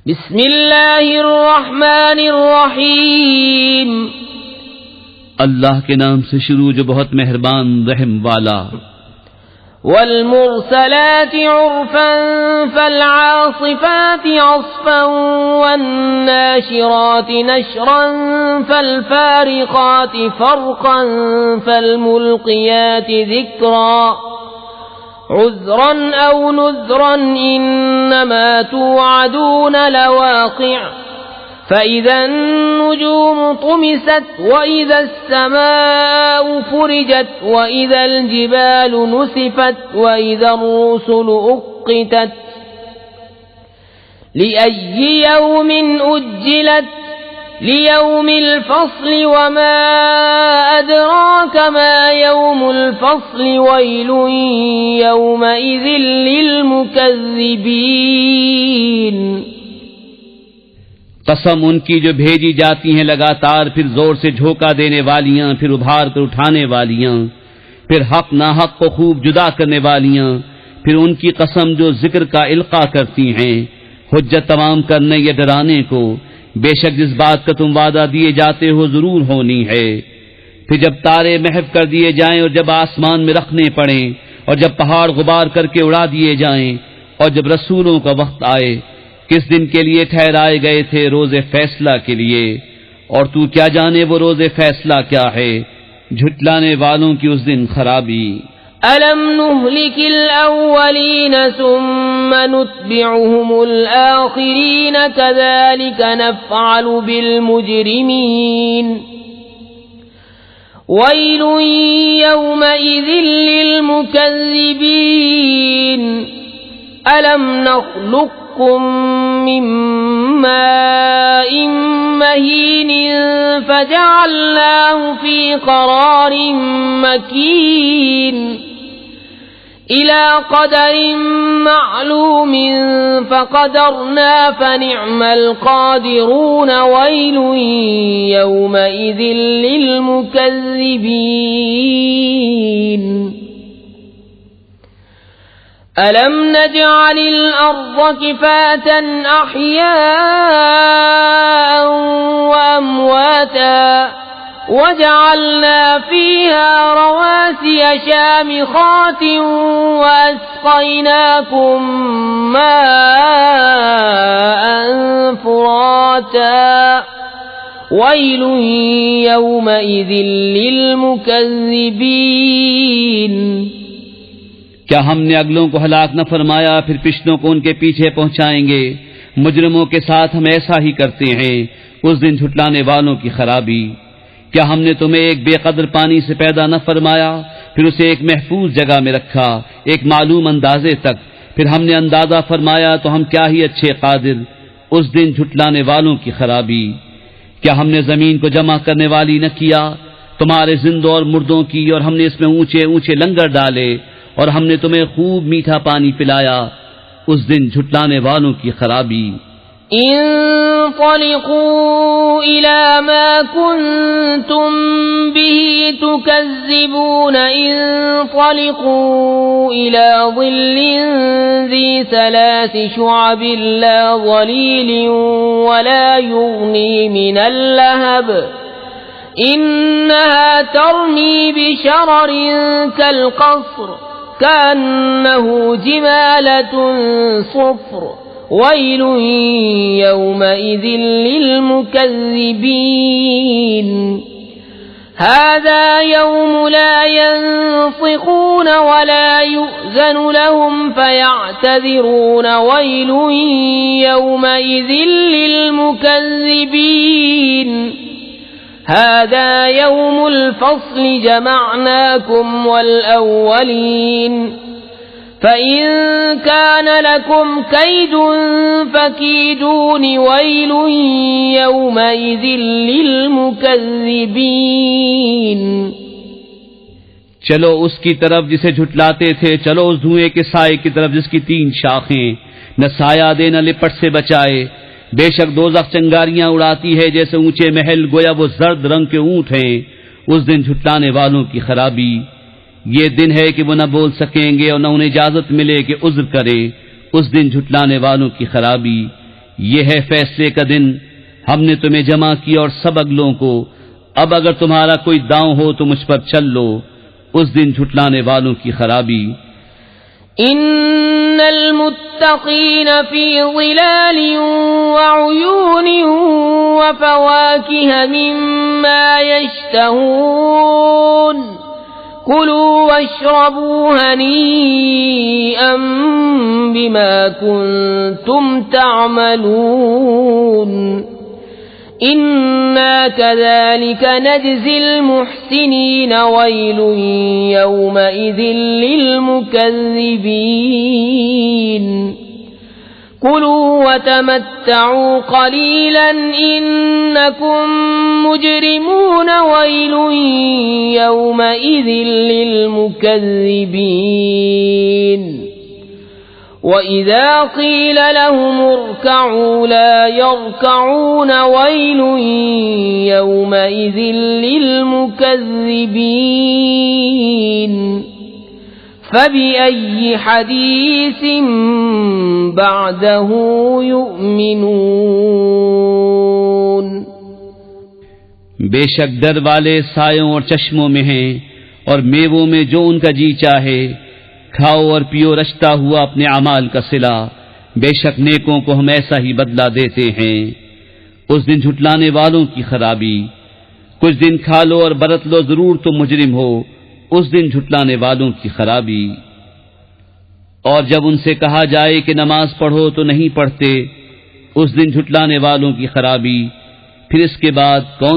بسم اللہ الرحمن الرحیم، اللہ کے نام سے شروع جو بہت مہربان رحم والا۔ والمرسلات عرفا فالعاصفات عصفا والناشرات نشرا فالفارقات فرقا فالملقيات ذكرا عذرا أو نذرا إنما توعدون لواقع فإذا النجوم طمست وإذا السماء فرجت وإذا الجبال نسفت وإذا الرسل أقتت لأي يوم أجلت ليوم الفصل وما أدراك ما يوم الفصل ويل يومئذ للمكذبين۔ قسم ان کی جو بھیجی جاتی ہیں لگاتار، پھر زور سے جھونکا دینے والیاں، پھر ابھار کر اٹھانے والیاں، پھر حق ناحق کو خوب جدا کرنے والیاں، پھر ان کی قسم جو ذکر کا القاء کرتی ہیں، حجت تمام کرنے یا ڈرانے کو۔ بے شک جس بات کا تم وعدہ دیے جاتے ہو ضرور ہونی ہے۔ پھر جب تارے محو کر دیے جائیں اور جب آسمان میں رکھنے پڑیں اور جب پہاڑ غبار کر کے اڑا دیے جائیں اور جب رسولوں کا وقت آئے، کس دن کے لیے ٹھہرائے گئے تھے؟ روز فیصلہ کے لیے، اور تو کیا جانے وہ روز فیصلہ کیا ہے؟ جھٹلانے والوں کی اس دن خرابی۔ أَلَمْ نُهْلِكِ الْأَوَّلِينَ ثُمَّ نُتْبِعُهُمُ الْآخِرِينَ كَذَلِكَ نَفْعَلُ بِالْمُجْرِمِينَ وَيْلٌ يَوْمَئِذٍ لِّلْمُكَذِّبِينَ أَلَمْ نَخْلُقكُّم مِّن مَّاءٍ مَّهِينٍ فَجَعَلْنَاهُ فِي قَرَارٍ مَّكِينٍ إِلَى قَدَرٍ مَّعْلُومٍ فَقَدَرْنَا فَنِعْمَ الْقَادِرُونَ وَيْلٌ يَوْمَئِذٍ لِّلْمُكَذِّبِينَ أَلَمْ نَجْعَلِ الْأَرْضَ كِفَاتًا أَحْيَاءً وَأَمْوَاتًا وَجَعَلْنَا فِيهَا رَوَاسِيَ شَامِخَاتٍ وَأَسْقَيْنَاكُم مَّاءً فُرَاتًا وَيْلٌ يَوْمَئِذٍ لِّلْمُكَذِّبِينَ۔ کیا ہم نے اگلوں کو ہلاک نہ فرمایا، پھر پچھلوں کو ان کے پیچھے پہنچائیں گے؟ مجرموں کے ساتھ ہم ایسا ہی کرتے ہیں، اس دن جھٹلانے والوں کی خرابی۔ کیا ہم نے تمہیں ایک بے قدر پانی سے پیدا نہ فرمایا، پھر اسے ایک محفوظ جگہ میں رکھا ایک معلوم اندازے تک، پھر ہم نے اندازہ فرمایا تو ہم کیا ہی اچھے قادر۔ اس دن جھٹلانے والوں کی خرابی۔ کیا ہم نے زمین کو جمع کرنے والی نہ کیا تمہارے زندوں اور مردوں کی، اور ہم نے اس میں اونچے اونچے لنگر ڈالے، اور ہم نے تمہیں خوب میٹھا پانی پلایا۔ اس دن جھٹلانے والوں کی خرابی۔ انطلقوا إلى ما كنتم به تكذبون انطلقوا إلى ظل ذي 3 شعب لا ظليل ولا يغني من اللهب إنها ترمي بشرر كالقصر كأنه جمالة صفر ويل يومئذ للمكذبين هذا يوم لا ينطقون ولا يؤذن لهم فيعتذرون ويل يومئذ للمكذبين هذا يوم الفصل جمعناكم والأولين فإن كان لكم كيد فكيدون ويل يومئذ للمكذبين۔ چلو اس کی طرف جسے جھٹلاتے تھے، چلو اس دھوئیں کے سائے کی طرف جس کی 3 شاخیں، نہ سایہ دے نہ لپٹ سے بچائے۔ بے شک دوزخ چنگاریاں اڑاتی ہے جیسے اونچے محل، گویا وہ زرد رنگ کے اونٹ ہیں۔ اس دن جھٹلانے والوں کی خرابی۔ یہ دن ہے کہ وہ نہ بول سکیں گے اور نہ انہیں اجازت ملے کہ عذر کرے۔ اس دن جھٹلانے والوں کی خرابی۔ یہ ہے فیصلے کا دن، ہم نے تمہیں جمع کیا اور سب اگلوں کو، اب اگر تمہارا کوئی داؤں ہو تو مجھ پر چل لو، اس دن جھٹلانے والوں کی خرابی۔ ان المتقین فی ظلال وعیون وفواکہ مما یشتہون کلوا واشربوا ہنیئا بما کنتم تعملون إنا كذلك نجزي المحسنين ويل يومئذ للمكذبين كلوا وتمتعوا قليلا إنكم مجرمون ويل يومئذ للمكذبين وَإِذَا قِيلَ لَهُمُ ارْكَعُوا لَا يَرْكَعُونَ وَيْلٌ يَوْمَئِذٍ لِّلْمُكَذِّبِينَ فَبِأَيِّ حَدِيثٍ بَعْدَهُ يُؤْمِنُونَ بے شک در والے سایوں اور چشموں میں ہیں اور میووں میں جو ان کا جی چاہے، کھاؤ اور پیو رچتا ہوا اپنے اعمال کا صلہ، بے شک نیکوں کو ہم ایسا ہی بدلہ دیتے ہیں۔ اس دن جھٹلانے والوں کی خرابی، کچھ دن کھا لو اور برت لو ضرور تم مجرم ہو، اس دن جھٹلانے والوں کی خرابی۔ اور جب ان سے کہا جائے کہ نماز پڑھو تو نہیں پڑھتے، اس دن جھٹلانے والوں کی خرابی۔ پھر اس کے بعد کون